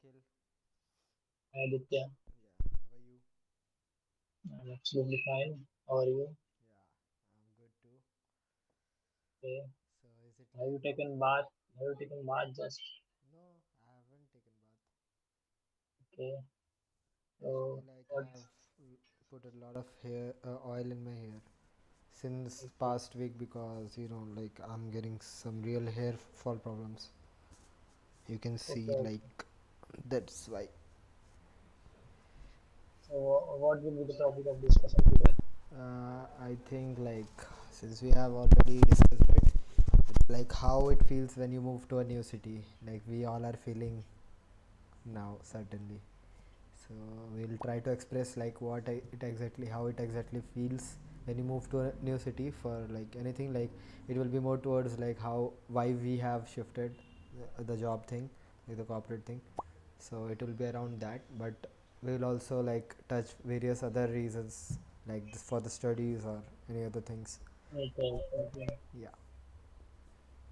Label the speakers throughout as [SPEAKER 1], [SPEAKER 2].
[SPEAKER 1] Nikhil.
[SPEAKER 2] Hi Aditya,
[SPEAKER 1] Yeah, how are you?
[SPEAKER 2] I'm absolutely fine. How are you?
[SPEAKER 1] Yeah, I'm good too.
[SPEAKER 2] Okay.
[SPEAKER 1] So is it
[SPEAKER 2] Have
[SPEAKER 1] like
[SPEAKER 2] you taken bath? Have you taken bath just?
[SPEAKER 1] no, I haven't taken bath.
[SPEAKER 2] Okay.
[SPEAKER 1] Actually,
[SPEAKER 2] So
[SPEAKER 1] like
[SPEAKER 2] what?
[SPEAKER 1] I've put a lot of hair oil in my hair since
[SPEAKER 2] Okay.
[SPEAKER 1] past week because like I'm getting some real hair fall problems. You can see
[SPEAKER 2] Okay.
[SPEAKER 1] like that's why.
[SPEAKER 2] So what will be the topic of discussion today?
[SPEAKER 1] I think like since we have already discussed it, like how it feels when you move to a new city. Like we all are feeling now certainly. So we'll try to express like it exactly how it exactly feels when you move to a new city for like anything like it will be more towards like how why we have shifted the job thing, like the corporate thing. So it will be around that, but we will also like touch various other reasons like this for the studies or any other things.
[SPEAKER 2] Okay. Okay.
[SPEAKER 1] Yeah.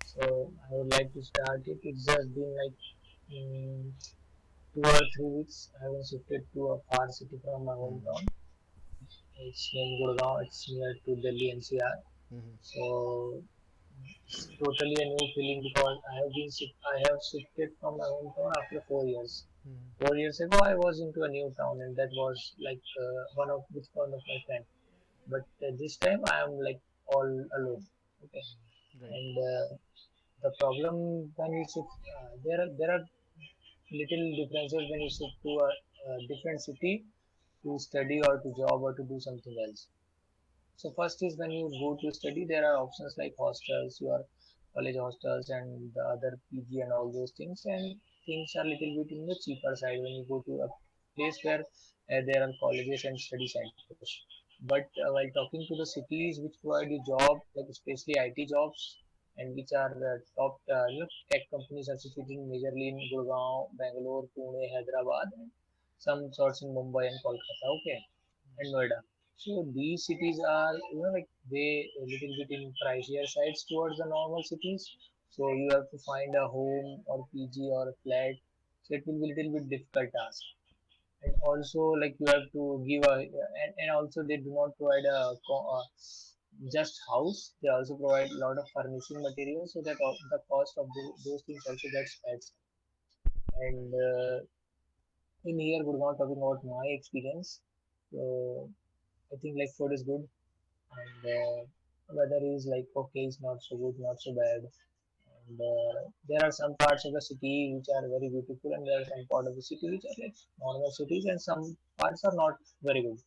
[SPEAKER 2] So I would like to start it. It's just been like 2 or 3 weeks. I have shifted to a far city from my
[SPEAKER 1] Hmm.
[SPEAKER 2] hometown. It's named Gurgaon. It's near to Delhi NCR.
[SPEAKER 1] Hmm.
[SPEAKER 2] So it's totally a new feeling because I have shifted from my hometown after 4 years.
[SPEAKER 1] Hmm.
[SPEAKER 2] 4 years ago, I was into a new town, and that was like one of my friends. But this time, I am like all alone. Okay,
[SPEAKER 1] Right.
[SPEAKER 2] and the problem when you shift, there are little differences when you shift to a different city to study or to job or to do something else. So first is when you go to study, there are options like hostels, your college hostels and the other PG and all those things, and things are little bit in the cheaper side when you go to a place where there are colleges and study centers. But while talking to the cities which provide you job, like especially IT jobs, and which are top tech companies are situated majorly in Gurgaon, Bangalore, Pune, Hyderabad, and some sorts in Mumbai and Kolkata. Okay, and Noida. So these cities are, like they a little bit in pricier sides towards the normal cities. So you have to find a home or PG or a flat. So it will be a little bit difficult task. And also like you have to give and also they do not provide just house. They also provide a lot of furnishing materials so that the cost of those things also gets adds. And
[SPEAKER 1] Right.
[SPEAKER 2] in here, Gurgaon, talking about my experience. So I think like food is good and weather is like okay, it's not so good, not so bad. And there are some parts of the city which are very beautiful, and there are some part of the city which are like normal cities, and some parts are not very good.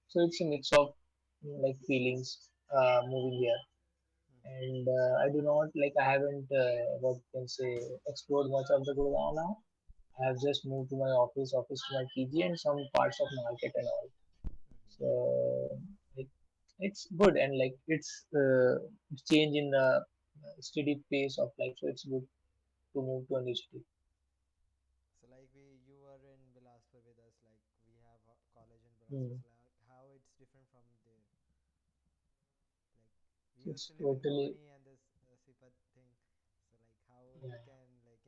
[SPEAKER 2] So it's a mix of like feelings moving here. And I do not like I haven't what you can say explored much of the Gurgaon now. I have just moved to my office to my PG, and some parts of market and all. So it, it's good and like it's change in the steady pace of life. So it's good to move to a new city.
[SPEAKER 1] So like you were in Bilaspur with us, like we have a college in Bilaspur.
[SPEAKER 2] Hmm.
[SPEAKER 1] So like how it's different from there. Like we
[SPEAKER 2] So
[SPEAKER 1] used
[SPEAKER 2] it's
[SPEAKER 1] to live in
[SPEAKER 2] totally
[SPEAKER 1] Colony and this Sipat thing. So like how
[SPEAKER 2] yeah,
[SPEAKER 1] you can like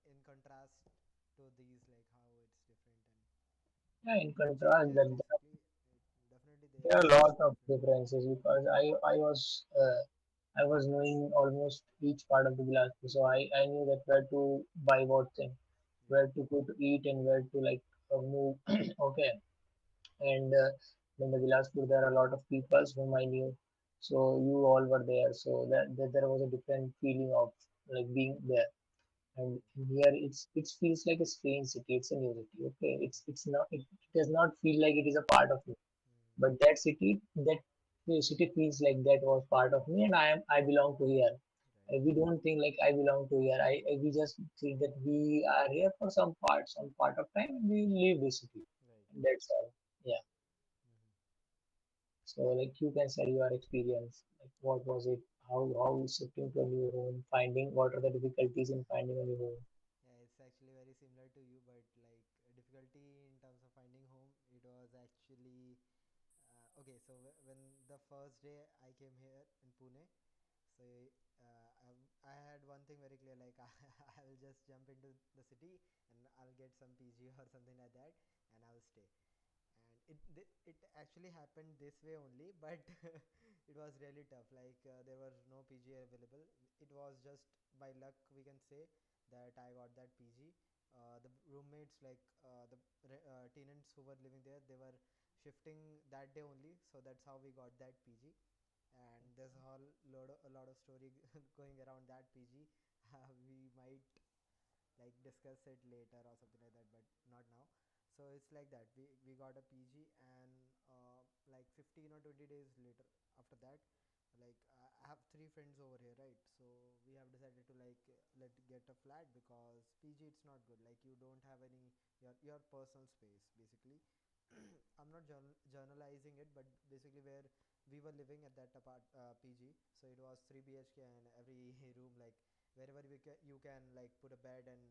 [SPEAKER 1] in contrast to these, like how it's different and
[SPEAKER 2] yeah. In
[SPEAKER 1] what
[SPEAKER 2] contrast,
[SPEAKER 1] changes
[SPEAKER 2] that
[SPEAKER 1] basically. Definitely there
[SPEAKER 2] there are
[SPEAKER 1] are
[SPEAKER 2] a lot of
[SPEAKER 1] different.
[SPEAKER 2] differences because I was knowing almost each part of the Bilaspur, so I knew that where to buy what thing,
[SPEAKER 1] Yeah.
[SPEAKER 2] where to go to eat, and where to like move. Okay, and in the Bilaspur there are a lot of people whom I knew, so you all were there, so that there was a different feeling of like being there. And here it feels like a strange city. It's a new city. Okay, it's not. It does not feel like it is a part of me. But that city feels like that was part of me, and I belong to here.
[SPEAKER 1] Right.
[SPEAKER 2] We don't think like I belong to here. We just think that we are here for some part of time, and we leave the city.
[SPEAKER 1] Right.
[SPEAKER 2] And that's all. Yeah. So like you can share your experience. Like what was it? How shifting to a new home, finding what are the difficulties in finding a new home?
[SPEAKER 1] Yeah, it's actually very similar to you, but like difficulty in terms of finding home, it was actually okay. So when the first day I came here in Pune, so I had one thing very clear, like I will just jump into the city and I'll get some PG or something like that, and I'll stay. And it actually happened this way only, but it was really tough. Like there was no PG available. It was just by luck, we can say, that I got that PG. The roommates, like tenants who were living there, they were shifting that day only, so that's how we got that PG. And there's a lot of story going around that PG. We might like discuss it later or something like that, but not now. So it's like that we got a PG, and like 15 or 20 days later, after that, like I have three friends over here, right? So we have decided to like let get a flat, because PG it's not good, like you don't have any your personal space basically. I'm not journalizing it, but basically where we were living at that PG, so it was 3 BHK, and every room, like wherever you can like put a bed and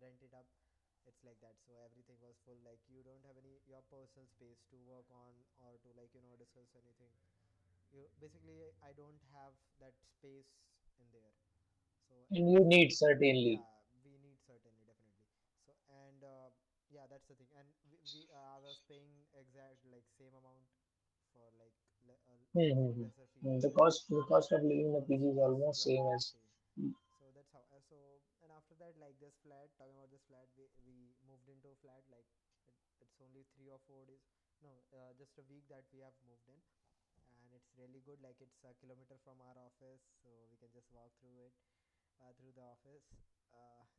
[SPEAKER 1] rent it up. It's like that, so everything was full, like you don't have any your personal space to work on or to like discuss anything. You basically, I don't have that space in there. So
[SPEAKER 2] And you need certainly.
[SPEAKER 1] yeah, we need certainly, definitely. So and yeah, that's the thing. And we I was paying exact like same amount for like
[SPEAKER 2] Mm-hmm.
[SPEAKER 1] lesser fee.
[SPEAKER 2] The cost of living in the
[SPEAKER 1] Cost
[SPEAKER 2] PG is
[SPEAKER 1] was,
[SPEAKER 2] almost
[SPEAKER 1] yeah,
[SPEAKER 2] same as.
[SPEAKER 1] same. So that's how. So and after that, like this flat, talking about this flat, we moved into a flat. Like it's only 3 or 4 days. No, just a week that we have moved in, and it's really good. Like it's a kilometer from our office, so we can just walk through it, through the office,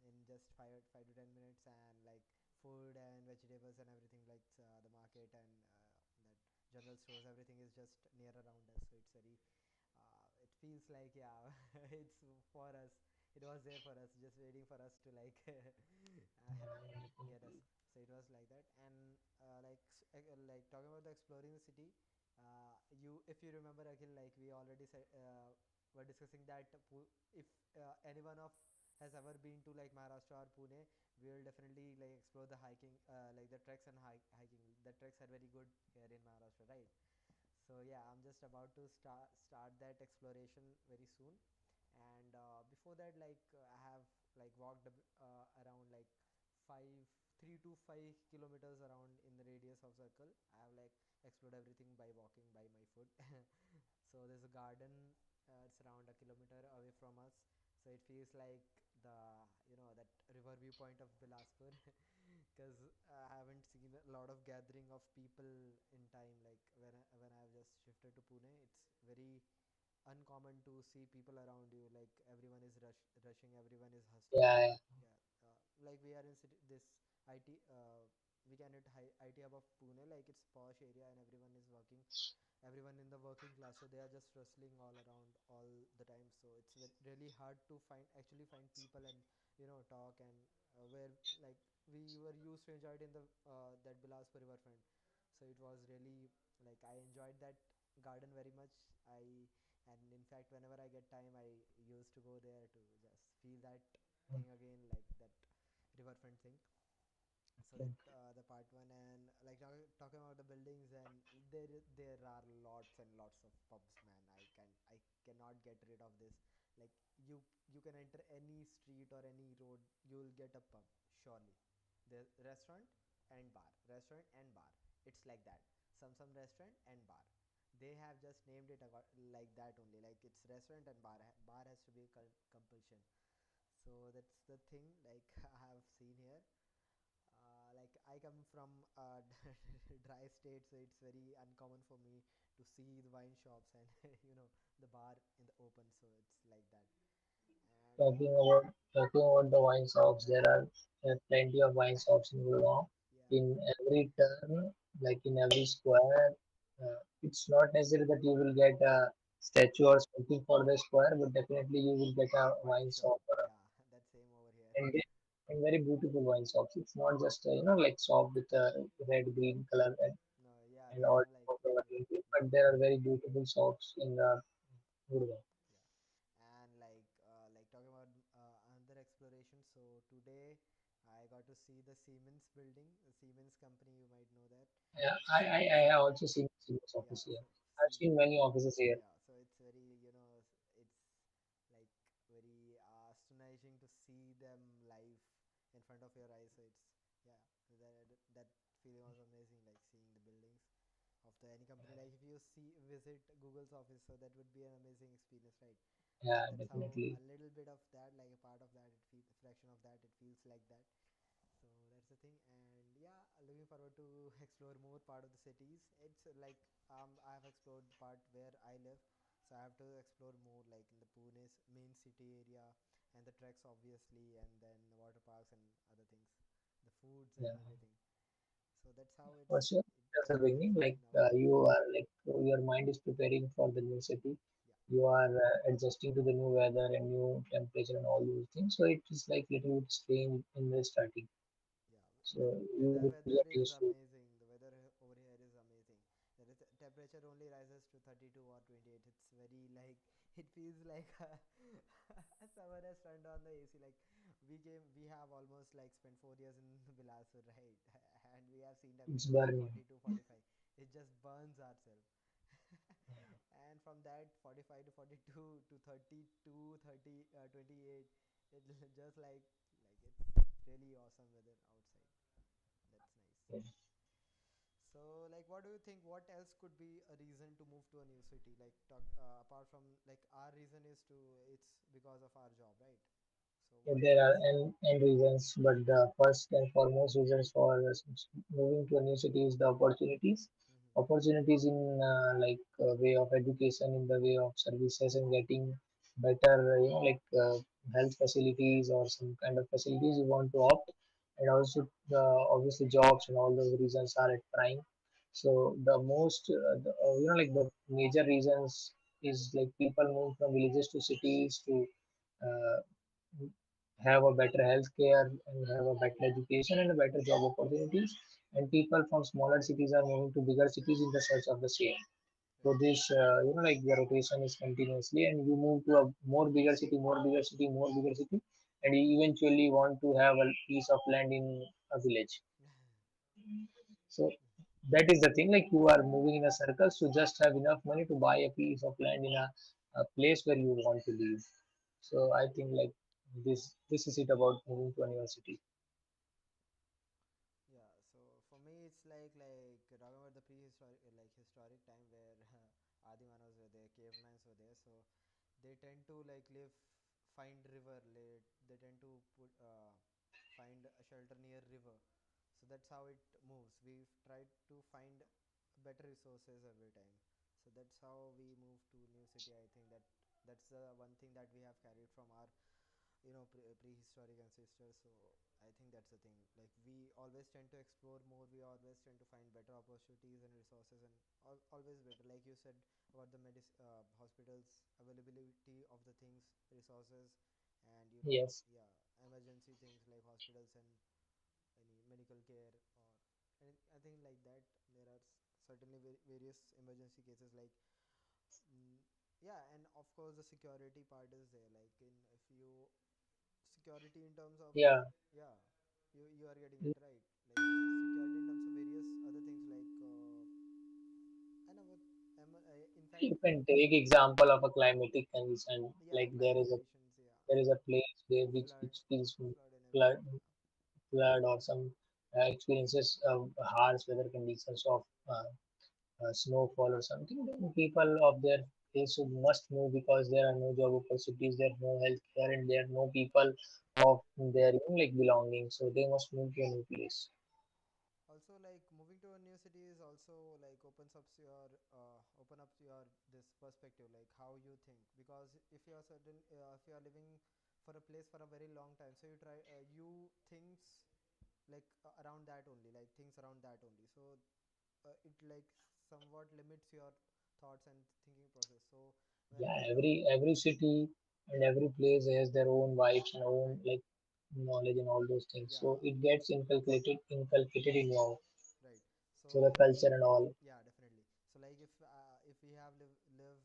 [SPEAKER 1] in just 5 to 10 minutes, and like food and vegetables and everything, like the market and that general stores, everything is just near around us. So it's very it feels like, yeah, it's for us. It was there for us, just waiting for us to like near us. So it was like that. And like talking about the exploring the city, you if you remember, Akhil, like we already said, were discussing that if anyone of has ever been to like Maharashtra or Pune, we will definitely like explore the hiking, like the treks and hiking. The treks are very good here in Maharashtra, right? So yeah, I'm just about to start that exploration very soon. And before that, like I have like walked around like 3 to 5 kilometers around in the radius of circle. I have like explored everything by walking by my foot. So there's a garden, it's around a kilometer away from us, so it feels like the that river viewpoint of Bilaspur. Because I haven't seen a lot of gathering of people in time. Like when I've just shifted to Pune, it's very uncommon to see people around you. Like everyone is rushing, everyone is hustling.
[SPEAKER 2] Yeah,
[SPEAKER 1] Yeah, like we are in this IT. We can hit IT hub of Pune. Like it's posh area, and everyone is working. Everyone in the working class, so they are just rustling all around all the time. So it's really hard to find people and talk, and where like we were used to enjoy it in the that Bilaspur riverfront. So it was really like I enjoyed that garden very much. And in fact, whenever I get time, I used to go there to just feel that thing again, like that riverfront thing. So that the part one. And like talking about the buildings, and there are lots and lots of pubs, man. I cannot get rid of this. Like you can enter any street or any road, you will get a pub, surely. The restaurant and bar, it's like that. Some restaurant and bar, they have just named it like that only. Like it's restaurant and bar has to be a compulsion. So that's the thing, like I have seen here. Like I come from a dry state, so it's very uncommon for me to see the wine shops and the bar in the open. So it's like that. And
[SPEAKER 2] talking about the wine shops, there are plenty of wine shops in Gurgaon.
[SPEAKER 1] yeah,
[SPEAKER 2] In every turn, like in every square, it's not necessary that you will get a statue or something for the square, but definitely you will get a
[SPEAKER 1] wine
[SPEAKER 2] wine
[SPEAKER 1] shop,
[SPEAKER 2] shop or
[SPEAKER 1] yeah. That's same over here.
[SPEAKER 2] and, and very beautiful wine shops. It's not just like shop with a red green color
[SPEAKER 1] No, yeah,
[SPEAKER 2] and
[SPEAKER 1] they
[SPEAKER 2] all,
[SPEAKER 1] have like
[SPEAKER 2] but there are very beautiful shops in the Gurgaon.
[SPEAKER 1] yeah. And like talking about another exploration. So today I got to see the Siemens building, the Siemens company, you might know that.
[SPEAKER 2] Yeah, I, I,
[SPEAKER 1] So
[SPEAKER 2] I have also seen this
[SPEAKER 1] yeah,
[SPEAKER 2] office here.
[SPEAKER 1] so
[SPEAKER 2] I've seen many offices here.
[SPEAKER 1] yeah, so it's very it's like of your eyes. So it's, yeah, that feeling was amazing, like seeing the buildings of the any company. Like if you see visit Google's office, so that would be an amazing experience, right? So
[SPEAKER 2] Yeah,
[SPEAKER 1] that's how a
[SPEAKER 2] definitely.
[SPEAKER 1] little bit of that, like a part of that, it feels a fraction of that, it feels like that. So that's the thing, and yeah, looking forward to explore more part of the cities. It's like I have explored the part where I live, so I have to explore more, like in the Pune's main city area, and the treks obviously, and then the water parks and other things, the foods and
[SPEAKER 2] Yeah,
[SPEAKER 1] everything. So that's how
[SPEAKER 2] for sure. That's the
[SPEAKER 1] it
[SPEAKER 2] beginning.
[SPEAKER 1] feels
[SPEAKER 2] Like
[SPEAKER 1] now.
[SPEAKER 2] you are like your mind is preparing for the new city.
[SPEAKER 1] Yeah,
[SPEAKER 2] You are adjusting to the new weather and new temperature and all those things. So it is like little bit strange in the starting.
[SPEAKER 1] yeah.
[SPEAKER 2] So
[SPEAKER 1] The
[SPEAKER 2] you
[SPEAKER 1] weather
[SPEAKER 2] will
[SPEAKER 1] weather
[SPEAKER 2] get
[SPEAKER 1] is
[SPEAKER 2] used to.
[SPEAKER 1] amazing. The weather over here is amazing. There is temperature only rises to 32 or 28. It's very like it feels like someone has turned on the AC. Like we have almost like spent 4 years in Bilaspur, right? And we have seen
[SPEAKER 2] It's
[SPEAKER 1] temperatures like
[SPEAKER 2] burning.
[SPEAKER 1] 42, 45. It just burns ourselves. And from that 45 to 42 to 32, 30, 28, it just like it's really awesome weather outside. That's nice.
[SPEAKER 2] Yeah.
[SPEAKER 1] So, like, what do you think? What else could be a reason to move to a new city? Like, apart from like our reason is to it's because of our job, right? So,
[SPEAKER 2] Yeah,
[SPEAKER 1] what
[SPEAKER 2] there are
[SPEAKER 1] else?
[SPEAKER 2] n reasons, but the first and foremost reasons for moving to a new city is the opportunities.
[SPEAKER 1] Mm-hmm.
[SPEAKER 2] Opportunities in like way of education, in the way of services, and getting better, health facilities or some kind of facilities you want to opt, and also obviously jobs and all those reasons are at prime. So the most, like the major reasons is like people move from villages to cities to uh, have a better healthcare and have a better education and a better job opportunities. And people from smaller cities are moving to bigger cities in the search of the same. So
[SPEAKER 1] Right.
[SPEAKER 2] this, like the rotation is continuously, and you move to a more bigger city, more bigger city, more bigger city, and you eventually want to have a piece of land in a village. So that is the thing. Like you are moving in a circle to just have enough money to buy a piece of land in a place where you want to live. So I think like this is it about moving to a new city.
[SPEAKER 1] Yeah, so for me, it's like talking about the prehistoric, like historic time where Adimanas were there, cavemans were there. So they tend to like live, find river. They tend to find a shelter near river. So that's how it moves. We've tried to find better resources every time. So that's how we move to new city. I think that's the one thing that we have carried from our prehistoric ancestors. So I think that's the thing, like we always tend to explore more, we always tend to find better opportunities and resources, and always better, like you said about the hospitals availability of the things, resources, and
[SPEAKER 2] Yes.
[SPEAKER 1] yeah, emergency things like hospitals and any medical care or anything like that. There are certainly various emergency cases like mm, yeah, and of course the security part is there, like in if you security in terms of
[SPEAKER 2] Yeah.
[SPEAKER 1] yeah, you are getting it right, like security in terms of various other things like I know what in fact
[SPEAKER 2] You can take example of a climatic condition.
[SPEAKER 1] yeah,
[SPEAKER 2] Like
[SPEAKER 1] climate conditions, yeah,
[SPEAKER 2] there is a place where
[SPEAKER 1] flood
[SPEAKER 2] which feels
[SPEAKER 1] flood and
[SPEAKER 2] flood,
[SPEAKER 1] everything, yeah.
[SPEAKER 2] flood or some experiences of harsh weather conditions of snowfall or something. Then people of their place should must move because there are no job opportunities, there are no health care, and there are no people of their like belonging. So they must move to a new place.
[SPEAKER 1] Also, like moving to a new city is also like open up your this perspective, like how you think, because if you are living for a place for a very long time, so you try you things like around that only, like things around that only, so it like somewhat limits your thoughts and thinking process. So
[SPEAKER 2] Yeah,
[SPEAKER 1] whenever you
[SPEAKER 2] every city and every place has their own vibes and own like knowledge and all those things. So
[SPEAKER 1] yeah,
[SPEAKER 2] it gets inculcated in your
[SPEAKER 1] right,
[SPEAKER 2] so the
[SPEAKER 1] so
[SPEAKER 2] culture and all.
[SPEAKER 1] yeah, definitely. So like if we have live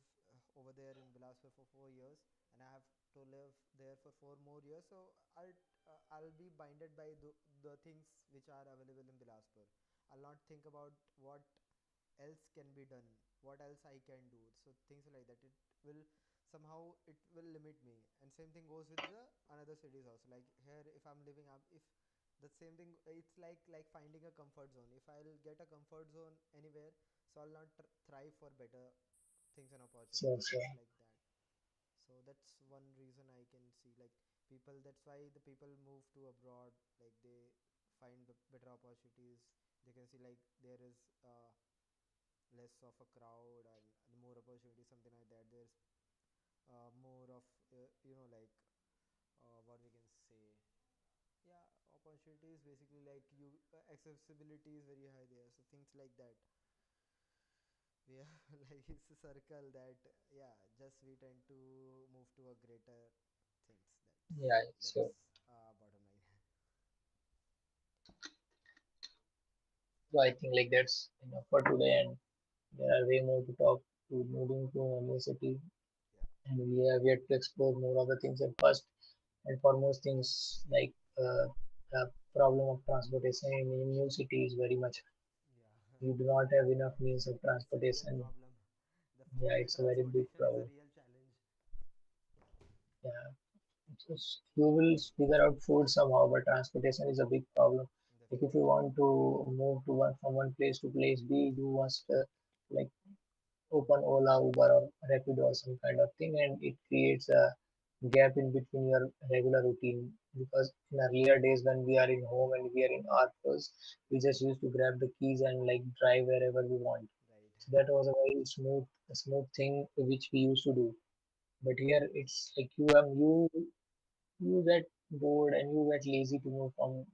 [SPEAKER 1] over there in Bilaspur for 4 years, and I have to live there for 4 more years, so I'll be binded by the things which are available in Bilaspur. I'll not think about what else can be done, what else I can do. So things like that. It will somehow it will limit me. And same thing goes with the another cities also. Like here, if I'm living up, if the same thing. It's like finding a comfort zone. If I'll get a comfort zone anywhere, so I'll not thrive for better things and
[SPEAKER 2] Sure,
[SPEAKER 1] opportunities.
[SPEAKER 2] sure.
[SPEAKER 1] It's like that. So that's one reason I can see, like, people, that's why the people move to abroad, like they find better opportunities. They can see like there is less of a crowd and more opportunity, something like that. There's more of like what we can say, yeah, opportunities basically, like you accessibility is very high there, so things like that. We are like it's a circle that, yeah, just we tend to move to a greater things.
[SPEAKER 2] Yeah,
[SPEAKER 1] That's
[SPEAKER 2] so,
[SPEAKER 1] bottom line.
[SPEAKER 2] so I think like that's enough for today, and there are way more to talk to moving to a new city,
[SPEAKER 1] Yeah,
[SPEAKER 2] and we have yet to explore more of the things. And first and foremost things like the problem of transportation in a new city is very much.
[SPEAKER 1] yeah.
[SPEAKER 2] You do not have enough means of
[SPEAKER 1] It's a real
[SPEAKER 2] transportation.
[SPEAKER 1] problem. The
[SPEAKER 2] Yeah,
[SPEAKER 1] four-way
[SPEAKER 2] it's a very big
[SPEAKER 1] transportation is a
[SPEAKER 2] problem.
[SPEAKER 1] real challenge.
[SPEAKER 2] Yeah, you will figure out food somehow, but transportation is a big problem. Like if you
[SPEAKER 1] Definitely.
[SPEAKER 2] want to move to one from one place to place B, you must like open Ola, Uber, or Rapido or some kind of thing, and it creates a gap in between your regular routine. Because in earlier days when we are in home and we are in our place, we just used to grab the keys and like drive wherever we want.
[SPEAKER 1] Right.
[SPEAKER 2] So that was a very smooth thing which we used to do. But here it's like you get bored and you get lazy to move from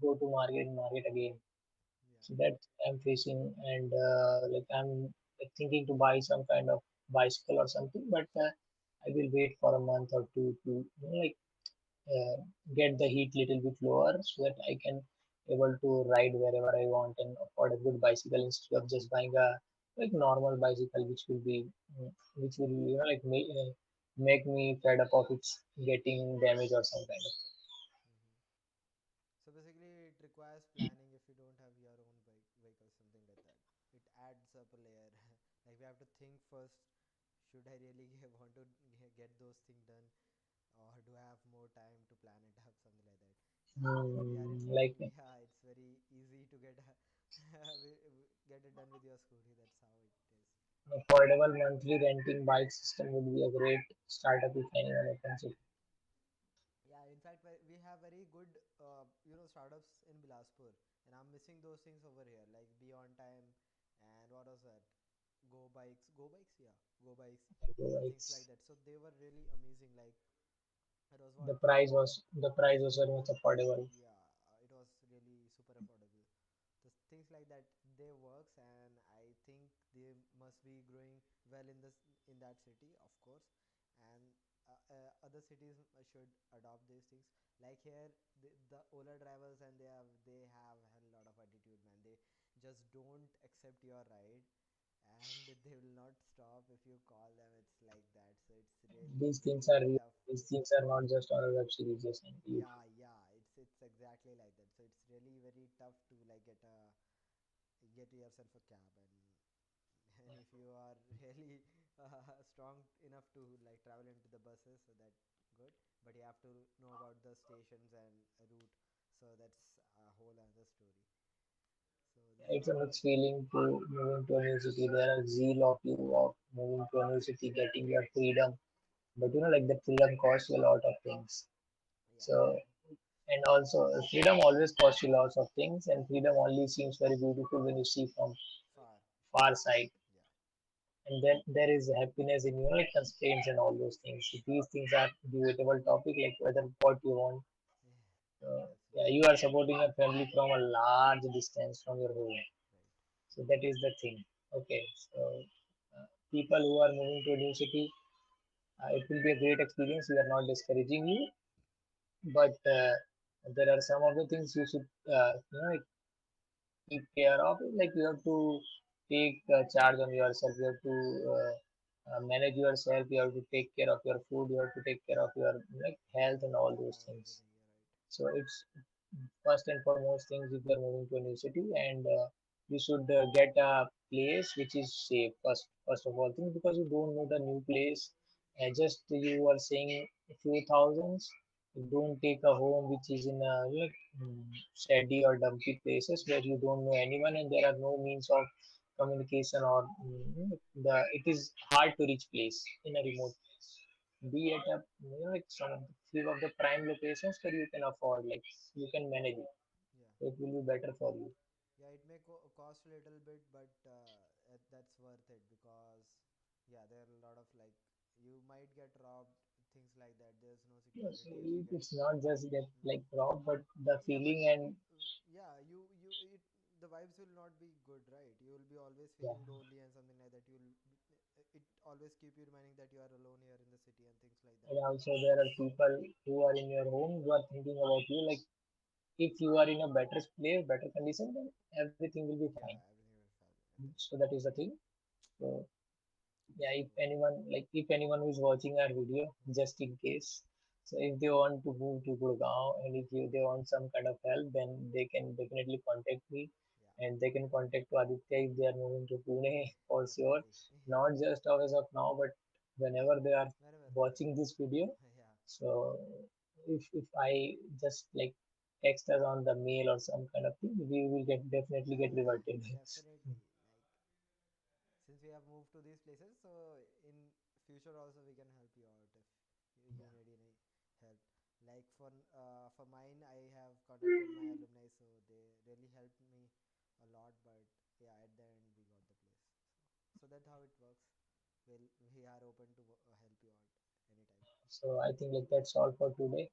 [SPEAKER 2] go to market again.
[SPEAKER 1] Yeah.
[SPEAKER 2] So that I'm facing, and like I'm like thinking to buy some kind of bicycle or something, but I will wait for a month or two to like uh, get the heat little bit lower so that I can able to ride wherever I want and afford a good bicycle instead of just buying a like normal bicycle which will be which will like make me fed up of its getting damaged or some kind of
[SPEAKER 1] Hmm. So basically, it requires planning if you don't have your own vehicle, something like that. It adds up a layer. Like we have to think first. Should I really want to get those things done, or do I have more time to plan it up, something like that? And if we are in
[SPEAKER 2] like
[SPEAKER 1] India, it's very easy to get get it done with your scooty. That's how it is.
[SPEAKER 2] affordable monthly renting bike system would be a great startup if anyone opens it.
[SPEAKER 1] Yeah, in fact, we have very good, startups in Bilaspur, and I'm missing those things over here, like Be On Time, and what was that? Go Bikes, yeah, Go Bikes, and things like
[SPEAKER 2] Otherwise,
[SPEAKER 1] that. So they were really amazing. Like it was what,
[SPEAKER 2] the price was very much affordable.
[SPEAKER 1] yeah, it was really super affordable. The things like that, they works, and I think they must be growing well in this, in that city, of course. And other cities should adopt these things. Like here, the Ola drivers, and they have a lot of attitude, man. They just don't accept your ride, and they will not stop if you call them. It's like that, so it's really
[SPEAKER 2] These things are
[SPEAKER 1] very
[SPEAKER 2] real.
[SPEAKER 1] tough.
[SPEAKER 2] These things are not just on a web series just on YouTube.
[SPEAKER 1] Yeah, yeah, it's exactly like that. So it's really very tough to like get yourself a cab, and if you are really strong enough to like travel into the buses, so that good, but you have to know about the stations and route, so that's a whole other story. So this is
[SPEAKER 2] It's a
[SPEAKER 1] what like.
[SPEAKER 2] mixed feeling to moving to a new city. There are zeal of you of moving to a new city, getting your freedom. But like the freedom costs you a lot of things.
[SPEAKER 1] Yeah,
[SPEAKER 2] So and also freedom always costs you lots of things, and freedom only seems very beautiful when you see from
[SPEAKER 1] far.
[SPEAKER 2] far side.
[SPEAKER 1] Yeah.
[SPEAKER 2] And then there is happiness in like constraints and all those things. So these things are debatable topic, like whether what you want.
[SPEAKER 1] Yeah,
[SPEAKER 2] Yeah,
[SPEAKER 1] absolutely.
[SPEAKER 2] you are supporting your family from a large distance from your home.
[SPEAKER 1] Right.
[SPEAKER 2] So that is the thing. Okay, so people who are moving to a new city, it will be a great experience. We are not discouraging you, but there are some of the things you should like keep care of. Like you have to take charge on yourself. You have to manage yourself. You have to take care of your food. You have to take care of your like health and all those
[SPEAKER 1] Yeah,
[SPEAKER 2] things.
[SPEAKER 1] everything, you're right.
[SPEAKER 2] So it's first and foremost things if you are moving to a new city, and you should get a place which is safe first of all things because you don't know the new place. Just you are saying a few thousands. Don't take a home which is in a shady or dumpy places where you don't know anyone and there are no means of communication or the it is hard to reach place in a remote place. Be at a like some of the few of the prime locations where you can afford, like you can manage it.
[SPEAKER 1] Yeah.
[SPEAKER 2] It will be better for you.
[SPEAKER 1] Yeah, it may cost a little bit, but that's worth it because yeah, there are a lot of like you might get robbed, things like that. There's no
[SPEAKER 2] Yes,
[SPEAKER 1] security if you get.
[SPEAKER 2] it's not just get
[SPEAKER 1] Mm.
[SPEAKER 2] like robbed, but the
[SPEAKER 1] Yeah, but
[SPEAKER 2] feeling and
[SPEAKER 1] yeah, you it the vibes will not be good, right? You will be always
[SPEAKER 2] yeah.
[SPEAKER 1] feeling lonely and something like that. It always keep you reminding that you are alone here in the city and things like that.
[SPEAKER 2] And also there are people who are in your home who are thinking about you. Like if you are in a better place, better condition, then everything will be fine.
[SPEAKER 1] Yeah, everything will fine. Everything
[SPEAKER 2] So
[SPEAKER 1] will
[SPEAKER 2] that
[SPEAKER 1] be
[SPEAKER 2] is the
[SPEAKER 1] fine.
[SPEAKER 2] thing. So yeah,
[SPEAKER 1] So
[SPEAKER 2] if anyone who is watching our video, just in case, so if they want to move to Gurgaon and if they want some kind of help, then they can definitely contact me,
[SPEAKER 1] yeah,
[SPEAKER 2] and they can contact to Aditya if they are moving to Pune for sure.
[SPEAKER 1] definitely.
[SPEAKER 2] Not just as of now, but whenever they are
[SPEAKER 1] Whenever they are.
[SPEAKER 2] watching this video.
[SPEAKER 1] Yeah,
[SPEAKER 2] So if I just like text us on the mail or some kind of thing, we will get definitely get
[SPEAKER 1] yeah,
[SPEAKER 2] reverted.
[SPEAKER 1] definitely. Like since we have moved to these places, so in future also we can help you out if you
[SPEAKER 2] Yeah.
[SPEAKER 1] need any help. Like for mine, I have contacted my alumni, so they really helped me a lot. But yeah, at the end we got the place. So that's how it works. We are open to help you out anytime.
[SPEAKER 2] So I think like that's all for today.